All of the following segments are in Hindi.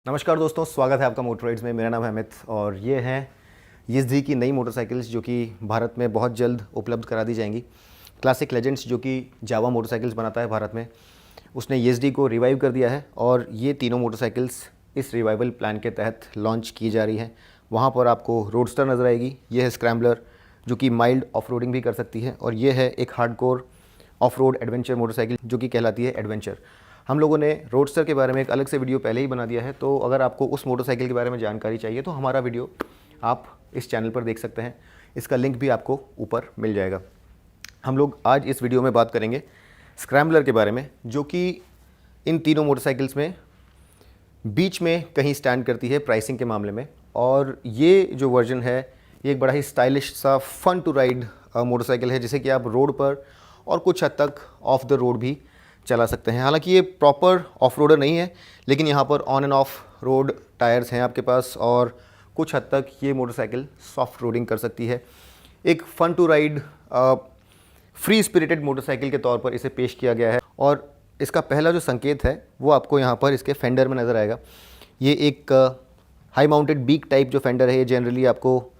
नमस्कार दोस्तों, स्वागत है आपका मोटराइड्स में। मेरा नाम है अमित और ये हैं यिज़दी की नई मोटरसाइकिल्स जो कि भारत में बहुत जल्द उपलब्ध करा दी जाएंगी। क्लासिक लेजेंड्स जो कि जावा मोटरसाइकिल्स बनाता है भारत में, उसने यिज़दी को रिवाइव कर दिया है और ये तीनों मोटरसाइकिल्स इस रिवाइवल प्लान के तहत लॉन्च की जा रही हैं। वहाँ पर आपको रोडस्टर नज़र आएगी, ये है स्क्रैम्बलर जो कि माइल्ड ऑफ रोडिंग भी कर सकती है, और ये है एक hardcore of road adventure motorcycle जो कि कहलाती है एडवेंचर। हम लोगों ने रोडस्टर के बारे में एक अलग से वीडियो पहले ही बना दिया है, तो अगर आपको उस मोटरसाइकिल के बारे में जानकारी चाहिए तो हमारा वीडियो आप इस चैनल पर देख सकते हैं। इसका लिंक भी आपको ऊपर मिल जाएगा। हम लोग आज इस वीडियो में बात करेंगे स्क्रैम्बलर के बारे में, जो कि इन तीनों मोटरसाइकिल्स में बीच में कहीं स्टैंड करती है प्राइसिंग के मामले में। और ये जो वर्जन है ये एक बड़ा ही स्टाइलिश सा फन टू राइड मोटरसाइकिल है, जिसे कि आप रोड पर और कुछ हद तक ऑफ द रोड भी चला सकते हैं। हालांकि ये प्रॉपर ऑफ रोडर नहीं है, लेकिन यहाँ पर on end of road tyres हैं आपके पास और कुछ हद तक ये मोटरसाइकिल सॉफ्ट रोडिंग कर सकती है। एक fun to ride free spirited motorcycle के तौर पर इसे पेश किया गया है। और इसका पहला जो संकेत है वो आपको यहाँ पर इसके फेंडर में नज़र आएगा। ये एक हाई माउंटेड बीक टाइप जो फेंडर है, ये जनरली आपको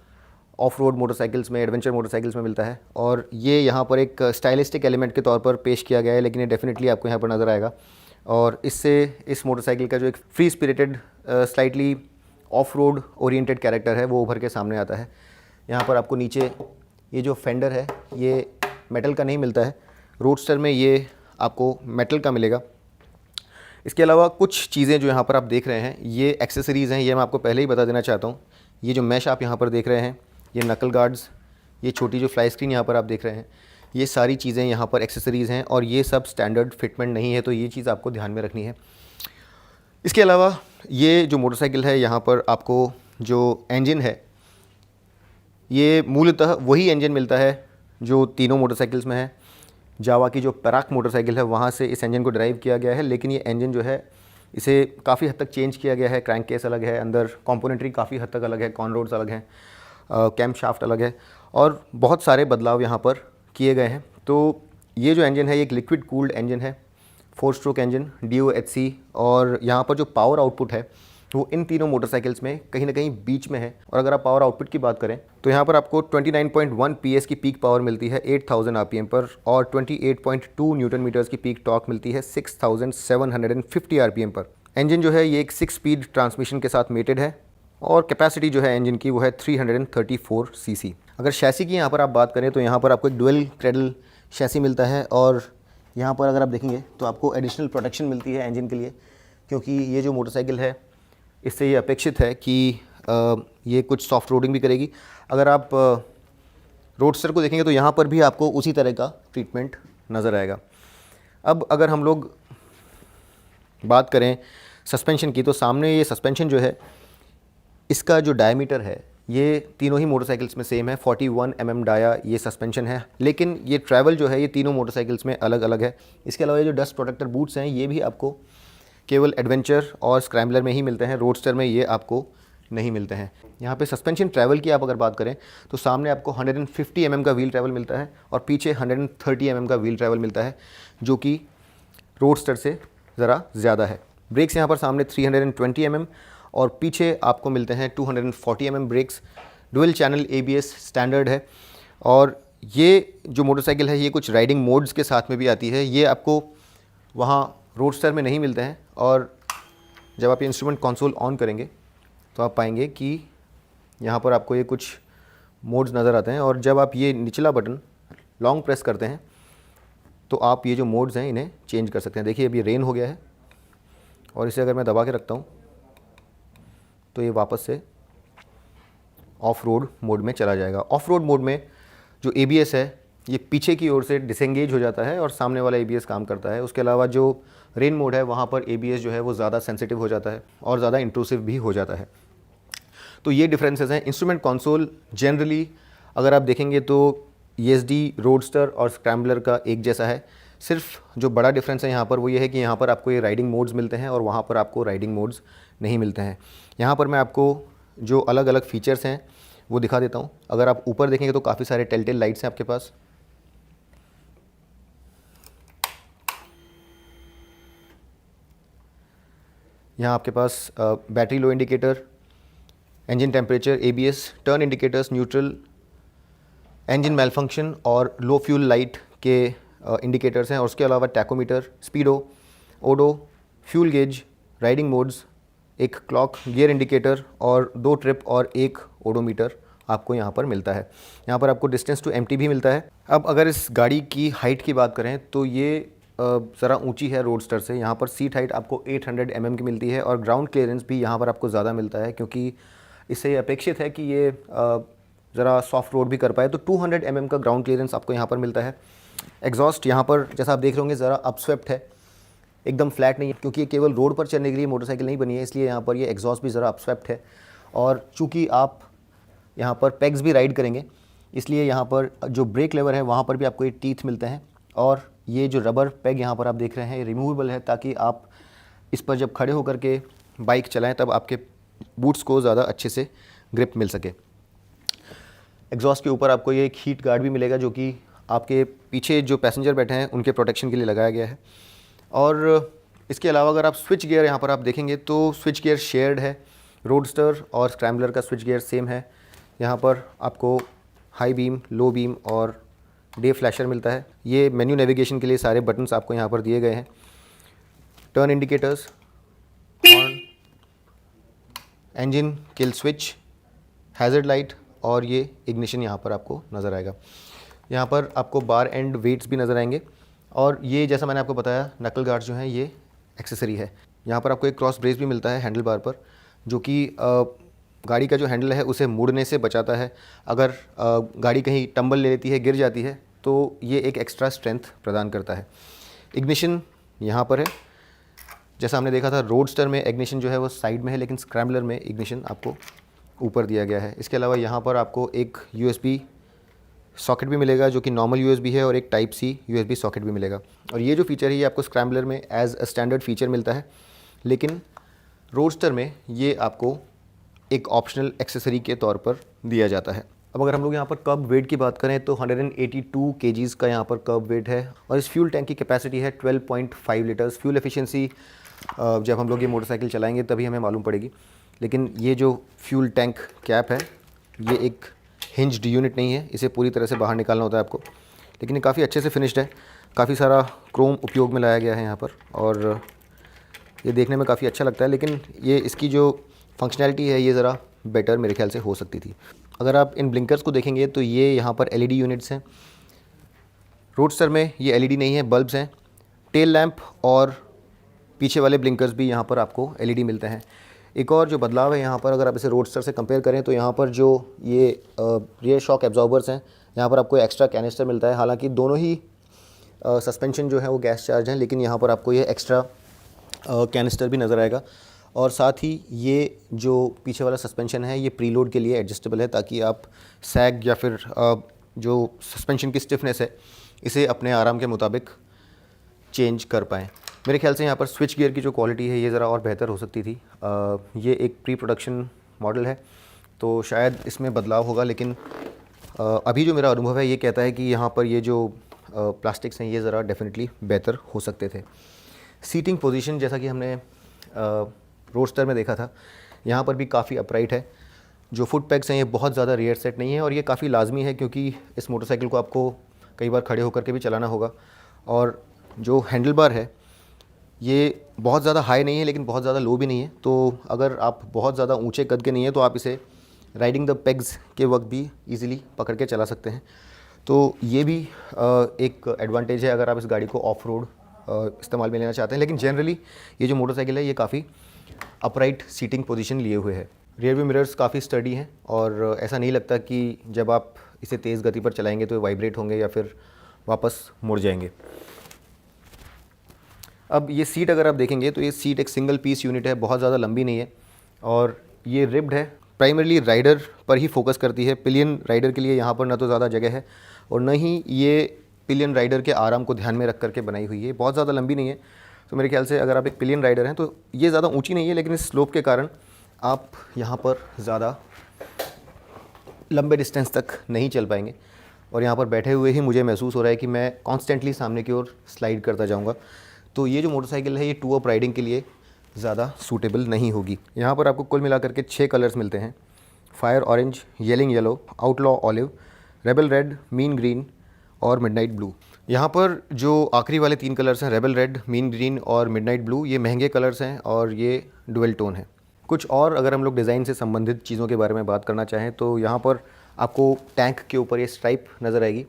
ऑफ रोड मोटरसाइकिल्स में, एडवेंचर मोटरसाइकिल्स में मिलता है, और ये यहाँ पर एक स्टाइलिस्टिक एलिमेंट के तौर पर पेश किया गया है, लेकिन ये डेफिनेटली आपको यहाँ पर नज़र आएगा। और इससे इस मोटरसाइकिल का जो एक free spirited slightly of road oriented character है वो उभर के सामने आता है। यहाँ पर आपको नीचे ये जो फेंडर है ये मेटल का नहीं मिलता है, रोडस्टर में ये आपको मेटल का मिलेगा। इसके अलावा कुछ चीज़ें जो यहाँ पर आप देख रहे हैं ये एक्सेसरीज़ हैं, ये मैं आपको पहले ही बता देना चाहता हूँ। ये जो मैश आप यहाँ पर देख रहे हैं, ये नकल गार्ड्स, ये छोटी जो फ्लाई स्क्रीन यहाँ पर आप देख रहे हैं, ये सारी चीज़ें यहाँ पर एक्सेसरीज़ हैं और ये सब स्टैंडर्ड फिटमेंट नहीं है, तो ये चीज़ आपको ध्यान में रखनी है। इसके अलावा ये जो मोटरसाइकिल है यहाँ पर आपको जो इंजन है ये मूलतः वही इंजन मिलता है जो तीनों मोटरसाइकिल्स में है। जावा की जो पैराक मोटरसाइकिल है वहाँ से इस इंजन को ड्राइव किया गया है, लेकिन ये इंजन जो है इसे काफ़ी हद तक चेंज किया गया है। क्रैंक केस अलग है, अंदर कॉम्पोनेंट्री काफ़ी हद तक अलग है, कॉन रोड्स अलग हैं, कैम शाफ्ट अलग है और बहुत सारे बदलाव यहाँ पर किए गए हैं। तो ये जो इंजन है ये एक लिक्विड कूल्ड इंजन है, 4 स्ट्रोक इंजन DOHC, और यहाँ पर जो पावर आउटपुट है वो इन तीनों मोटरसाइकिल्स में कहीं ना कहीं बीच में है। और अगर आप पावर आउटपुट की बात करें तो यहाँ पर आपको 29.1 PS की पीक पावर मिलती है 8000 RPM पर, और 28.2 न्यूटन मीटर्स की पीक टॉर्क मिलती है 6750 RPM पर। इंजन जो है ये एक 6 स्पीड ट्रांसमिशन के साथ मेटेड है और कैपेसिटी जो है इंजन की वो है 334 cc। अगर शैसी की यहाँ पर आप बात करें तो यहाँ पर आपको एक डुअल क्रेडल शैसी मिलता है, और यहाँ पर अगर आप देखेंगे तो आपको एडिशनल प्रोटेक्शन मिलती है इंजन के लिए, क्योंकि ये जो मोटरसाइकिल है इससे ये अपेक्षित है कि ये कुछ सॉफ्ट रोडिंग भी करेगी। अगर आप रोडस्टर को देखेंगे तो यहाँ पर भी आपको उसी तरह का ट्रीटमेंट नज़र आएगा। अब अगर हम लोग बात करें सस्पेंशन की, तो सामने ये सस्पेंशन जो है इसका जो डायमीटर है ये तीनों ही मोटरसाइकिल्स में सेम है, 41 mm डाया ये सस्पेंशन है, लेकिन ये ट्रैवल जो है ये तीनों मोटरसाइकिल्स में अलग अलग है। इसके अलावा ये जो डस्ट प्रोटेक्टर बूट्स हैं ये भी आपको केवल एडवेंचर और स्क्रैम्बलर में ही मिलते हैं, रोडस्टर में ये आपको नहीं मिलते हैं। यहाँ पे सस्पेंशन ट्रैवल की आप अगर बात करें तो सामने आपको 150 mm का व्हील ट्रैवल मिलता है और पीछे 130 mm का व्हील ट्रैवल मिलता है, जो कि रोडस्टर से ज़रा ज़्यादा है। ब्रेक्स यहाँ पर सामने 320 mm और पीछे आपको मिलते हैं 240 mm brakes. Dual channel ABS standard है, और ये जो मोटरसाइकिल है ये कुछ राइडिंग मोड्स के साथ में भी आती है। ये आपको वहाँ रोडस्टर में नहीं मिलते हैं, और जब आप ये इंस्ट्रूमेंट कंसोल ऑन करेंगे तो आप पाएंगे कि यहाँ पर आपको ये कुछ मोड्स नज़र आते हैं, और जब आप ये निचला बटन लॉन्ग प्रेस करते हैं तो आप ये जो मोड्स हैं इन्हें चेंज कर सकते हैं। देखिए अभी रेन हो गया है और इसे अगर मैं दबा के रखता हूँ तो ये वापस से ऑफ रोड मोड में चला जाएगा। ऑफ रोड मोड में जो ABS है ये पीछे की ओर से डिसेंगेज हो जाता है और सामने वाला ABS काम करता है। उसके अलावा जो रेन मोड है वहाँ पर ABS जो है वो ज़्यादा सेंसिटिव हो जाता है और ज़्यादा इंट्रूसिव भी हो जाता है। तो ये डिफरेंसेस हैं। इंस्ट्रूमेंट कंसोल जनरली अगर आप देखेंगे तो यिज़दी, रोडस्टर और स्क्रैम्बलर का एक जैसा है। सिर्फ जो बड़ा डिफरेंस है यहाँ पर वो ये है कि यहाँ पर आपको ये राइडिंग मोड्स मिलते हैं और वहाँ पर आपको राइडिंग मोड्स नहीं मिलते हैं। यहाँ पर मैं आपको जो अलग अलग फीचर्स हैं वो दिखा देता हूँ। अगर आप ऊपर देखेंगे तो काफ़ी सारे टेलटेल लाइट्स हैं आपके पास। यहाँ आपके पास battery low indicator, engine temperature, ABS, turn indicators, neutral, engine malfunction और लो फ्यूल लाइट के इंडिकेटर्स हैं। और उसके अलावा tachometer, speedo, odo, fuel gauge, riding modes, एक क्लॉक, गियर इंडिकेटर और 2 ट्रिप और 1 ओडोमीटर आपको यहाँ पर मिलता है। यहाँ पर आपको डिस्टेंस टू एम्प्टी भी मिलता है। अब अगर इस गाड़ी की हाइट की बात करें तो ये ज़रा ऊंची है रोडस्टर से। यहाँ पर सीट हाइट आपको 800 mm की मिलती है और ग्राउंड क्लियरेंस भी यहाँ पर आपको ज़्यादा मिलता है, क्योंकि इससे अपेक्षित है कि ये ज़रा सॉफ्ट रोड भी कर पाए। तो 200 mm का ग्राउंड क्लियरेंस आपको यहाँ पर मिलता है। एग्जॉस्ट यहाँ पर जैसा आप देख रहे होंगे ज़रा अपस्वेप्ट है, एकदम फ्लैट नहीं है, क्योंकि ये केवल रोड पर चलने के लिए मोटरसाइकिल नहीं बनी है, इसलिए यहाँ पर ये एग्जॉस्ट भी ज़रा अपस्वेप्ट है। और चूँकि आप यहाँ पर पेग्स भी राइड करेंगे, इसलिए यहाँ पर जो ब्रेक लेवर है वहाँ पर भी आपको ये टीथ मिलते हैं। और ये जो रबर पेग यहाँ पर आप देख रहे हैं ये रिमूवेबल है, ताकि आप इस पर जब खड़े होकर के बाइक चलाएं तब आपके बूट्स को ज़्यादा अच्छे से ग्रिप मिल सके। एग्जॉस्ट के ऊपर आपको ये एक हीट गार्ड भी मिलेगा, जो कि आपके पीछे जो पैसेंजर बैठे हैं उनके प्रोटेक्शन के लिए लगाया गया है। और इसके अलावा अगर आप स्विच गियर यहाँ पर आप देखेंगे तो स्विच गियर शेयर्ड है। रोडस्टर और स्क्रैम्बलर का स्विच गियर सेम है। यहाँ पर आपको हाई बीम, लो बीम और डे फ्लैशर मिलता है। ये मेन्यू नेविगेशन के लिए सारे बटन्स आपको यहाँ पर दिए गए हैं। Turn indicators, horn, engine kill switch, hazard light और ये इग्निशन यहाँ पर आपको नज़र आएगा। यहाँ पर आपको बार एंड वेट्स भी नज़र आएंगे। और ये जैसा मैंने आपको बताया, नकल गार्ड जो हैं ये एक्सेसरी है। यहाँ पर आपको एक क्रॉस ब्रेस भी मिलता है हैंडल बार पर, जो कि गाड़ी का जो हैंडल है उसे मुड़ने से बचाता है। अगर गाड़ी कहीं टंबल ले लेती है, गिर जाती है, तो ये एक एक्स्ट्रा स्ट्रेंथ प्रदान करता है। इग्निशन यहाँ पर है। जैसा हमने देखा था रोडस्टर में इग्निशन जो है वो साइड में है, लेकिन स्क्रैम्बलर में इग्निशन आपको ऊपर दिया गया है। इसके अलावा यहाँ पर आपको एक USB सॉकेट भी मिलेगा, जो कि नॉर्मल USB है, और एक टाइप C USB सॉकेट भी मिलेगा। और ये जो फीचर है ये आपको स्क्रैम्बलर में एज अ स्टैंडर्ड फीचर मिलता है, लेकिन रोडस्टर में ये आपको एक ऑप्शनल एक्सेसरी के तौर पर दिया जाता है। अब अगर हम लोग यहाँ पर कर्ब वेट की बात करें तो 182 kgs का यहाँ पर कर्ब वेट है। और इस फ्यूल टैंक की कैपेसिटी है 12.5 लीटर्स। फ्यूल एफिशिएंसी जब हम लोग ये मोटरसाइकिल चलाएंगे तभी हमें मालूम पड़ेगी, लेकिन ये जो फ्यूल टैंक कैप है ये एक हिंज्ड यूनिट नहीं है, इसे पूरी तरह से बाहर निकालना होता है आपको। लेकिन ये काफ़ी अच्छे से फिनिश्ड है, काफ़ी सारा क्रोम उपयोग में लाया गया है यहाँ पर, और ये देखने में काफ़ी अच्छा लगता है। लेकिन ये इसकी जो फंक्शनैलिटी है ये ज़रा बेटर मेरे ख्याल से हो सकती थी। अगर आप इन ब्लिंकर्स को देखेंगे तो ये यहाँ पर LED यूनिट्स हैं। रोडस्टर में ये LED नहीं है, बल्ब्स हैं। टेल लैंप और पीछे वाले ब्लिंकर्स भी यहाँ पर आपको LED मिलते हैं। एक और जो बदलाव है यहाँ पर, अगर आप इसे रोडस्टर से कंपेयर करें तो यहाँ पर जो ये रियर शॉक एब्जॉर्बर्स हैं, यहाँ पर आपको एक्स्ट्रा कैनिस्टर मिलता है। हालांकि दोनों ही सस्पेंशन जो है वो गैस चार्ज हैं, लेकिन यहाँ पर आपको ये एक्स्ट्रा कैनिस्टर भी नज़र आएगा। और साथ ही ये जो पीछे वाला सस्पेंशन है ये प्रीलोड के लिए एडजस्टेबल है, ताकि आप सैग या फिर जो सस्पेंशन की स्टिफनेस है इसे अपने आराम के मुताबिक चेंज कर पाएँ। मेरे ख्याल से यहाँ पर स्विच गियर की जो क्वालिटी है ये ज़रा और बेहतर हो सकती थी। ये एक प्री प्रोडक्शन मॉडल है तो शायद इसमें बदलाव होगा, लेकिन अभी जो मेरा अनुभव है ये कहता है कि यहाँ पर ये जो प्लास्टिक्स हैं ये ज़रा डेफिनेटली बेहतर हो सकते थे। सीटिंग पोजीशन जैसा कि हमने रोडस्टर में देखा था, यहाँ पर भी काफ़ी अपराइट है। जो फुट पैक्स हैं ये बहुत ज़्यादा रेयर सेट नहीं है, और ये काफ़ी लाजमी है क्योंकि इस मोटरसाइकिल को आपको कई बार खड़े होकर के भी चलाना होगा। और जो हैंडल बार है ये बहुत ज़्यादा हाई नहीं है लेकिन बहुत ज़्यादा लो भी नहीं है, तो अगर आप बहुत ज़्यादा ऊंचे कद के नहीं हैं तो आप इसे राइडिंग द पेग्स के वक्त भी इजीली पकड़ के चला सकते हैं। तो ये भी एक एडवांटेज है अगर आप इस गाड़ी को ऑफ रोड इस्तेमाल में लेना चाहते हैं। लेकिन जनरली ये जो मोटरसाइकिल है ये काफ़ी अपराइट सीटिंग पोजीशन लिए हुए है। रियर व्यू मिरर्स काफ़ी स्टडी हैं और ऐसा नहीं लगता कि जब आप इसे तेज़ गति पर चलाएंगे तो ये वाइब्रेट होंगे या फिर वापस मुड़ जाएंगे। अब ये सीट अगर आप देखेंगे तो ये सीट एक सिंगल पीस यूनिट है, बहुत ज़्यादा लंबी नहीं है और ये रिब्ड है। प्राइमरली राइडर पर ही फोकस करती है। पिलियन राइडर के लिए यहाँ पर ना तो ज़्यादा जगह है और न ही ये पिलियन राइडर के आराम को ध्यान में रख करके बनाई हुई है। बहुत ज़्यादा लंबी नहीं है, तो मेरे ख्याल से अगर आप एक पिलियन राइडर हैं तो ये ज़्यादा ऊंची नहीं है, लेकिन इस स्लोप के कारण आप यहाँ पर ज़्यादा लंबे डिस्टेंस तक नहीं चल पाएंगे। और यहाँ पर बैठे हुए ही मुझे महसूस हो रहा है कि मैं कॉन्स्टेंटली सामने की ओर स्लाइड करता जाऊँगा। तो ये जो मोटरसाइकिल है ये टू अप राइडिंग के लिए ज़्यादा सूटेबल नहीं होगी। यहाँ पर आपको कुल मिलाकर के 6 कलर्स मिलते हैं, fire orange, yelling yellow, outlaw olive, rebel red, mean green और मिडनाइट ब्लू। यहाँ पर जो आखिरी वाले 3 कलर्स हैं, रेबल रेड, मीन ग्रीन और मिडनाइट ब्लू, ये महंगे कलर्स हैं और ये डुअल टोन है। कुछ और अगर हम लोग डिज़ाइन से संबंधित चीज़ों के बारे में बात करना चाहें तो यहाँ पर आपको टैंक के ऊपर ये स्ट्राइप नज़र आएगी।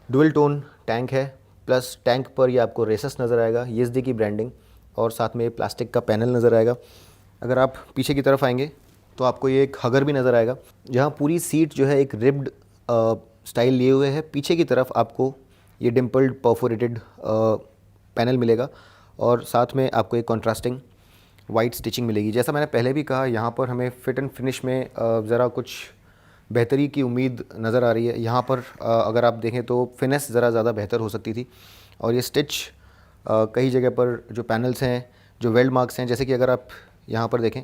डुअल टोन टैंक है, प्लस टैंक पर ये आपको रेसस नज़र आएगा, ईएसडी की ब्रांडिंग और साथ में प्लास्टिक का पैनल नज़र आएगा। अगर आप पीछे की तरफ आएंगे तो आपको ये एक हगर भी नज़र आएगा, जहाँ पूरी सीट जो है एक रिब्ड स्टाइल लिए हुए है। पीछे की तरफ आपको ये डिम्पल्ड परफोरेटेड पैनल मिलेगा और साथ में आपको एक कॉन्ट्रास्टिंग वाइट स्टिचिंग मिलेगी। जैसा मैंने पहले भी कहा, यहाँ पर हमें फिट एंड फिनिश में ज़रा कुछ बेहतरी की उम्मीद नज़र आ रही है। यहाँ पर अगर आप देखें तो फिनेस ज़रा ज़्यादा बेहतर हो सकती थी और ये स्टिच कई जगह पर जो पैनल्स हैं, जो वेल्ड मार्क्स हैं, जैसे कि अगर आप यहाँ पर देखें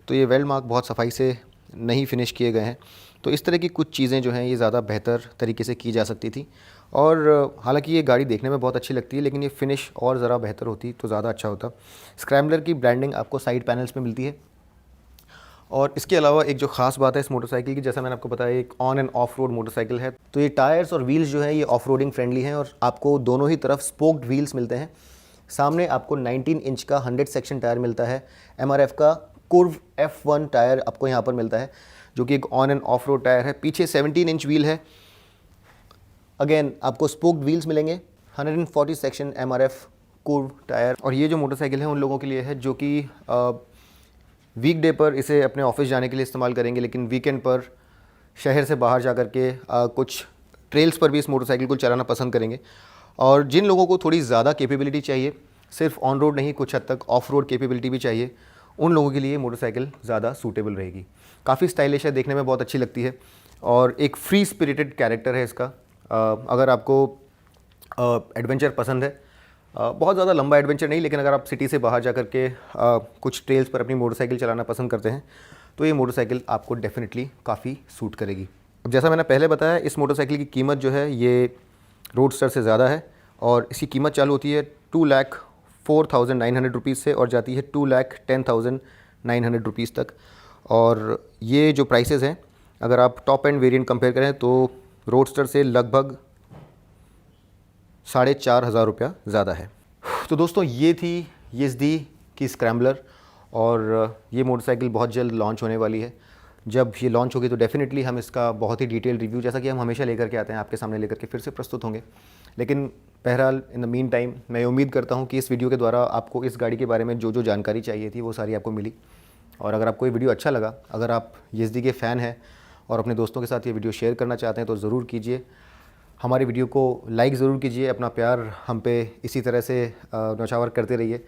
तो ये वेल्ड मार्क बहुत सफाई से नहीं फिनिश किए गए हैं। तो इस तरह की कुछ चीज़ें जो हैं ये ज़्यादा बेहतर तरीके से की जा सकती थी। और हालांकि ये गाड़ी देखने में बहुत अच्छी लगती है, लेकिन ये फिनिश और ज़रा बेहतर होती तो ज़्यादा अच्छा होता। स्क्रैम्बलर की ब्रांडिंग आपको साइड पैनल्स में मिलती है। और इसके अलावा एक जो ख़ास बात है इस मोटरसाइकिल की, जैसा मैंने आपको बताया, एक on end of road motorcycle है। तो ये टायर्स और व्हील्स जो है ये ऑफ रोडिंग फ्रेंडली हैं और आपको दोनों ही तरफ स्पोक्ड व्हील्स मिलते हैं। सामने आपको 19 इंच का 100 सेक्शन टायर मिलता है। MRF का कुर्व F1 टायर आपको यहाँ पर मिलता है, जो कि एक on end of road tyre है। पीछे 17 इंच व्हील है। अगेन आपको स्पोक्ड व्हील्स मिलेंगे, 140 सेक्शन MRF कुर्व टायर। और ये जो मोटरसाइकिल है उन लोगों के लिए है जो कि वीकडे पर इसे अपने ऑफिस जाने के लिए इस्तेमाल करेंगे, लेकिन वीकेंड पर शहर से बाहर जा कर के कुछ ट्रेल्स पर भी इस मोटरसाइकिल को चलाना पसंद करेंगे। और जिन लोगों को थोड़ी ज़्यादा कैपेबिलिटी चाहिए, सिर्फ ऑन रोड नहीं, कुछ हद तक ऑफ रोड कैपेबिलिटी भी चाहिए, उन लोगों के लिए मोटरसाइकिल ज़्यादा सूटेबल रहेगी। काफ़ी स्टाइलिश है, देखने में बहुत अच्छी लगती है और एक फ्री स्पिरिटेड कैरेक्टर है इसका। अगर आपको एडवेंचर पसंद है, बहुत ज़्यादा लंबा एडवेंचर नहीं, लेकिन अगर आप सिटी से बाहर जा कर के कुछ ट्रेल्स पर अपनी मोटरसाइकिल चलाना पसंद करते हैं तो ये मोटरसाइकिल आपको डेफिनेटली काफ़ी सूट करेगी। अब जैसा मैंने पहले बताया, इस मोटरसाइकिल की कीमत जो है ये रोडस्टर से ज़्यादा है और इसकी कीमत चालू होती है 2,04,900 रुपीज़ से और जाती है 2,10,900 रुपीज़ तक। और ये जो प्राइसेस हैं, अगर आप टॉप एंड वेरिएंट कंपेयर करें तो रोडस्टर से लगभग 4,500 रुपया ज़्यादा है। तो दोस्तों, ये थी ईएसडी की स्क्रैम्बलर और ये मोटरसाइकिल बहुत जल्द लॉन्च होने वाली है। जब ये लॉन्च होगी तो डेफ़िनेटली हम इसका बहुत ही डिटेल रिव्यू, जैसा कि हम हमेशा लेकर के आते हैं, आपके सामने लेकर के फिर से प्रस्तुत होंगे। लेकिन बहरहाल इन द मीन टाइम मैं उम्मीद करता हूँ कि इस वीडियो के द्वारा आपको इस गाड़ी के बारे में जो जो जानकारी चाहिए थी वो सारी आपको मिली। और अगर आपको ये वीडियो अच्छा लगा, अगर आप ईएसडी के फ़ैन हैं और अपने दोस्तों के साथ ये वीडियो शेयर करना चाहते हैं तो ज़रूर कीजिए। हमारी वीडियो को लाइक ज़रूर कीजिए, अपना प्यार हम पे इसी तरह से नौछावर करते रहिए।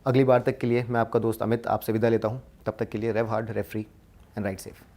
अगली बार तक के लिए मैं आपका दोस्त अमित आपसे विदा लेता हूँ। तब तक के लिए rev hard, rev free and ride safe.